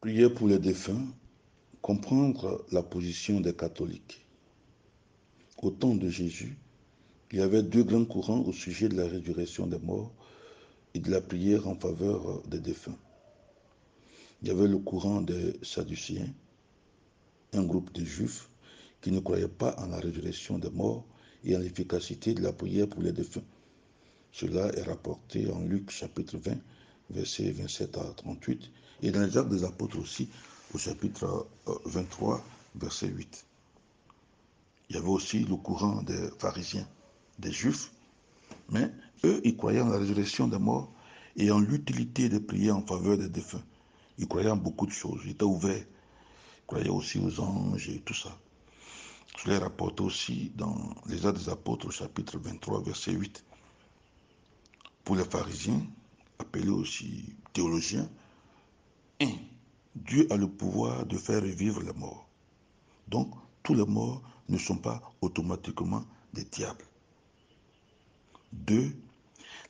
Prier pour les défunts, comprendre la position des catholiques. Au temps de Jésus, il y avait deux grands courants au sujet de la résurrection des morts et de la prière en faveur des défunts. Il y avait le courant des Sadducéens, un groupe de Juifs qui ne croyaient pas en la résurrection des morts et en l'efficacité de la prière pour les défunts. Cela est rapporté en Luc chapitre 20, versets 27 à 38, et dans les Actes des Apôtres aussi, au chapitre 23, verset 8. Il y avait aussi le courant des pharisiens, des Juifs, mais eux, ils croyaient en la résurrection des morts et en l'utilité de prier en faveur des défunts. Ils croyaient en beaucoup de choses, ils étaient ouverts, ils croyaient aussi aux anges et tout ça. Cela est rapporté aussi dans les Actes des Apôtres, au chapitre 23, verset 8. Pour les pharisiens, appelés aussi théologiens, Dieu a le pouvoir de faire revivre les morts. Donc, tous les morts ne sont pas automatiquement des diables. 2.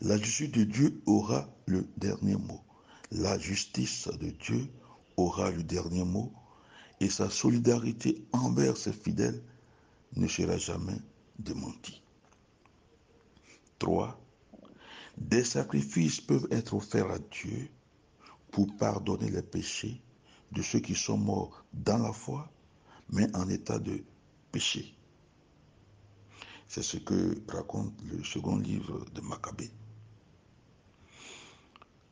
La justice de Dieu aura le dernier mot. La justice de Dieu aura le dernier mot et sa solidarité envers ses fidèles ne sera jamais démentie. 3. Des sacrifices peuvent être offerts à Dieu pour pardonner les péchés de ceux qui sont morts dans la foi, mais en état de péché. C'est ce que raconte le second livre de Maccabée.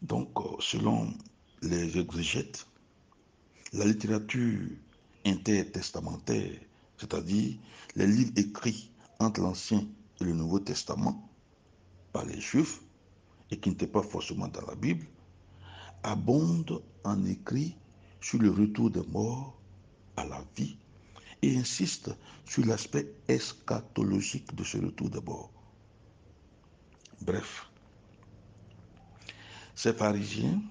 Donc, selon les exégètes, la littérature intertestamentaire, c'est-à-dire les livres écrits entre l'Ancien et le Nouveau Testament par les Juifs, et qui n'étaient pas forcément dans la Bible, abonde en écrits sur le retour des morts à la vie et insiste sur l'aspect eschatologique de ce retour des morts. Bref, ces pharisiens,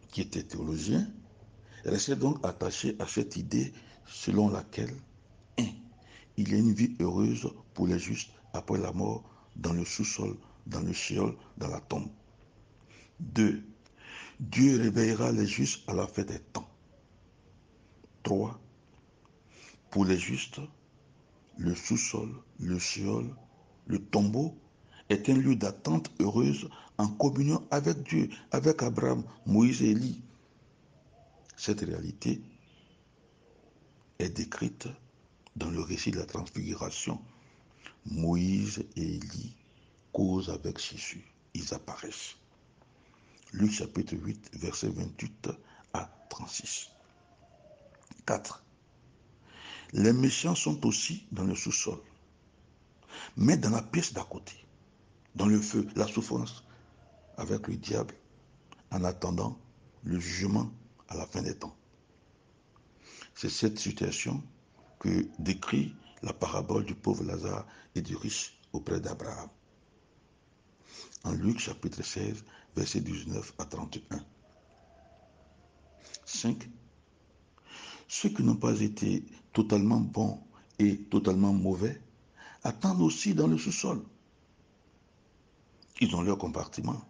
qui étaient théologiens, restaient donc attachés à cette idée selon laquelle, 1. Il y a une vie heureuse pour les justes après la mort dans le sous-sol, dans le shéol, dans la tombe. 2. Dieu réveillera les justes à la fin des temps. 3. Pour les justes, le sous-sol, le shéol, le tombeau est un lieu d'attente heureuse en communion avec Dieu, avec Abraham, Moïse et Élie. Cette réalité est décrite dans le récit de la transfiguration. Moïse et Élie causent avec Jésus. Ils apparaissent. Luc chapitre 8, verset 28 à 36. 4. Les méchants sont aussi dans le sous-sol, mais dans la pièce d'à côté, dans le feu, la souffrance, avec le diable, en attendant le jugement à la fin des temps. C'est cette situation que décrit la parabole du pauvre Lazare et du riche auprès d'Abraham. En Luc chapitre 16, verset 19 à 31. 5. Ceux qui n'ont pas été totalement bons et totalement mauvais attendent aussi dans le sous-sol. Ils ont leur compartiment.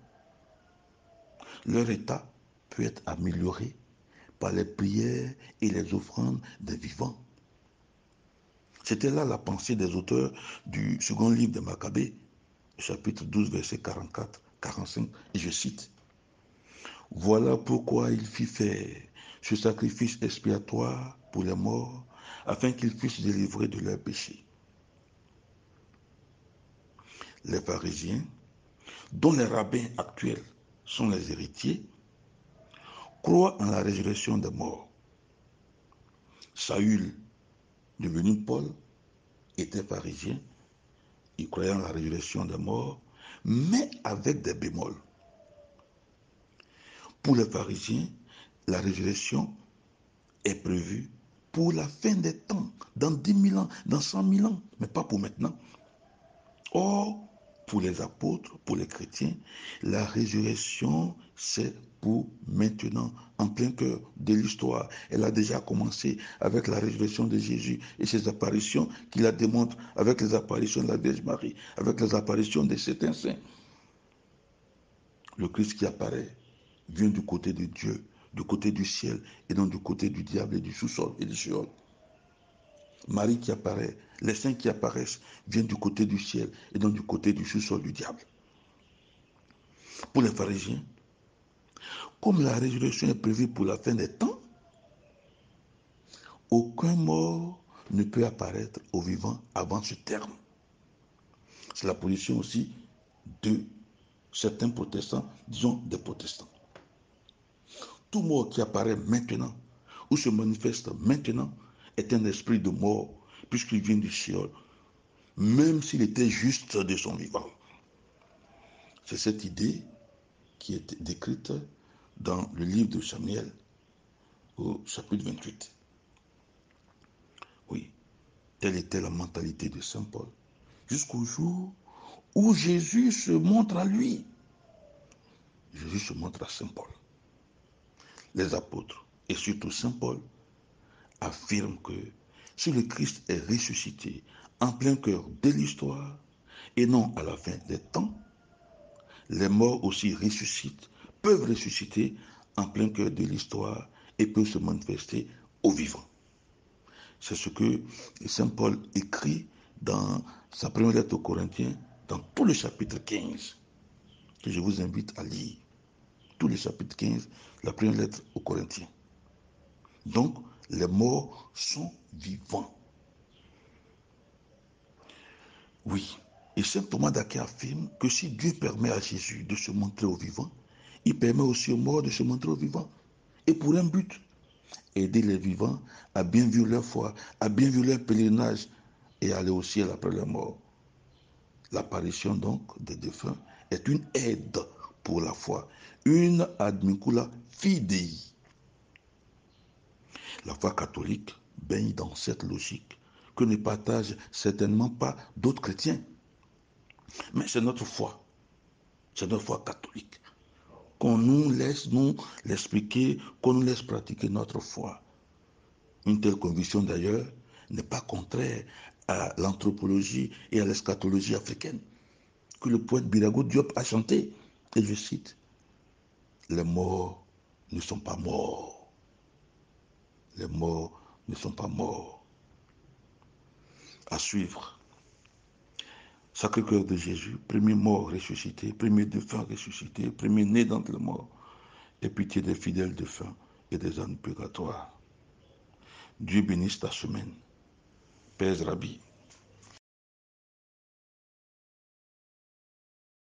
Leur état peut être amélioré par les prières et les offrandes des vivants. C'était là la pensée des auteurs du second livre de Maccabée, chapitre 12, verset 44, 45, et je cite. Voilà pourquoi il fit faire ce sacrifice expiatoire pour les morts, afin qu'ils fussent délivrés de leurs péchés. Les pharisiens, dont les rabbins actuels sont les héritiers, croient en la résurrection des morts. Saül, devenu Paul, était pharisien, il croyait en la résurrection des morts, mais avec des bémols. Pour les pharisiens, la résurrection est prévue pour la fin des temps, dans 10 000 ans, dans 100 000 ans, mais pas pour maintenant. Or, pour les apôtres, pour les chrétiens, la résurrection, c'est pour maintenant, en plein cœur de l'histoire. Elle a déjà commencé avec la résurrection de Jésus et ses apparitions qui la démontrent avec les apparitions de la Vierge Marie, avec les apparitions de certains saints. Le Christ qui apparaît vient du côté de Dieu, du côté du ciel et non du côté du diable et du sous-sol et du Sheol. Marie qui apparaît, les saints qui apparaissent viennent du côté du ciel et non du côté du sous-sol du diable. Pour les pharisiens, comme la résurrection est prévue pour la fin des temps, aucun mort ne peut apparaître aux vivants avant ce terme. C'est la position aussi de certains protestants, disons des protestants. Tout mort qui apparaît maintenant ou se manifeste maintenant est un esprit de mort puisqu'il vient du Sheol, même s'il était juste de son vivant. C'est cette idée qui est décrite dans le livre de Samuel au chapitre 28. Oui, telle était la mentalité de Saint Paul, jusqu'au jour où Jésus se montre à lui. Jésus se montre à Saint Paul. Les apôtres, et surtout Saint Paul, affirment que si le Christ est ressuscité en plein cœur de l'histoire et non à la fin des temps, les morts aussi ressuscitent, peuvent ressusciter en plein cœur de l'histoire et peuvent se manifester aux vivants. C'est ce que Saint Paul écrit dans sa première lettre aux Corinthiens, dans tout le chapitre 15, que je vous invite à lire. Tout le chapitre 15, la première lettre aux Corinthiens. Donc, les morts sont vivants. Oui. Et saint Thomas d'Aquin affirme que si Dieu permet à Jésus de se montrer aux vivants, il permet aussi aux morts de se montrer aux vivants. Et pour un but, aider les vivants à bien vivre leur foi, à bien vivre leur pèlerinage et aller au ciel après leur mort. L'apparition donc des défunts est une aide pour la foi, une admicula fidei. La foi catholique baigne dans cette logique que ne partagent certainement pas d'autres chrétiens. Mais c'est notre foi catholique. Qu'on nous laisse nous l'expliquer, qu'on nous laisse pratiquer notre foi. Une telle conviction d'ailleurs n'est pas contraire à l'anthropologie et à l'eschatologie africaine que le poète Birago Diop a chanté. Et je cite, « Les morts ne sont pas morts. Les morts ne sont pas morts. » À suivre. Sacré-Cœur de Jésus, premier mort ressuscité, premier défunt ressuscité, premier né d'entre les morts, et pitié des fidèles défunts et des âmes purgatoires. Dieu bénisse ta semaine. Père Rabbi.